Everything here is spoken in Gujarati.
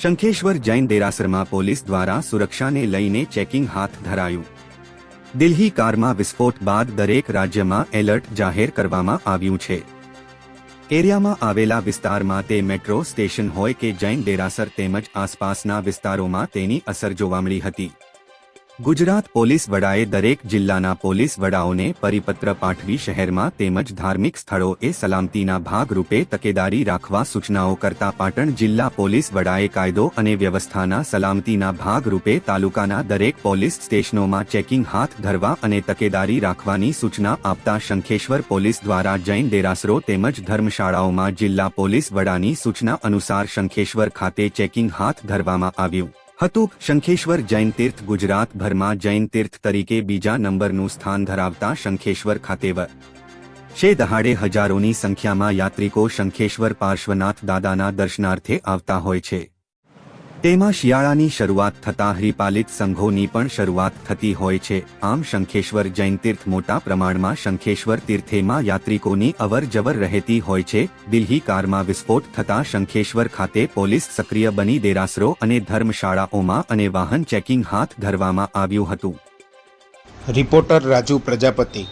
શંખેશ્વર જૈન દેરાસરમાં પોલીસ દ્વારા સુરક્ષાને લઈને ચેકિંગ હાથ ધરાયું। દિલ્હી કારમાં વિસ્ફોટ બાદ દરેક રાજ્યમાં એલર્ટ જાહેર કરવામાં આવ્યું છે। એરિયામાં આવેલા વિસ્તારમાં તે મેટ્રો સ્ટેશન હોય કે જૈન દેરાસર તેમજ આસપાસના વિસ્તારોમાં તેની અસર જોવા મળી હતી। ગુજરાત પોલીસ વડાએ દરેક જિલ્લાના પોલીસ વડાઓને પરિપત્ર પાઠવી શહેરમાં તેમજ ધાર્મિક સ્થળોએ સલામતીના ભાગરૂપે તકેદારી રાખવા સૂચનાઓ કરતા પાટણ જિલ્લા પોલીસ વડાએ કાયદો અને વ્યવસ્થાના સલામતીના ભાગરૂપે તાલુકાના દરેક પોલીસ સ્ટેશનોમાં ચેકિંગ હાથ ધરવા અને તકેદારી રાખવાની સૂચના આપતા શંખેશ્વર પોલીસ દ્વારા જૈન દેરાસરો તેમજ ધર્મશાળાઓમાં જિલ્લા પોલીસ વડાની સૂચના અનુસાર શંખેશ્વર ખાતે ચેકિંગ હાથ ધરવામાં આવ્યું હતું। શંખેશ્વર જૈન તીર્થ ગુજરાતભરમાં જૈન તીર્થ તરીકે બીજા નંબરનું સ્થાન ધરાવતા શંખેશ્વર ખાતે વર્ષે દહાડે હજારોની સંખ્યામાં યાત્રિકો શંખેશ્વર પાર્શ્વનાથ દાદાના દર્શનાર્થે આવતા હોય છે। તેમાં શિયાળાની શરૂઆત થતાં હરિપાલિત સંઘોની પણ શરૂઆત થતી હોય છે। આમ શંખેશ્વર જૈન તીર્થ મોટા પ્રમાણમાં શંખેશ્વર તીર્થેમાં યાત્રિકોની અવર જવર રહેતી હોય છે। દિલ્હી કારમાં વિસ્ફોટ થતાં શંખેશ્વર ખાતે પોલીસ સક્રિય બની દેરાસરો અને ધર્મશાળાઓમાં અને વાહન ચેકિંગ હાથ ધરવામાં આવ્યું હતું। રિપોર્ટર રાજુ પ્રજાપતિ।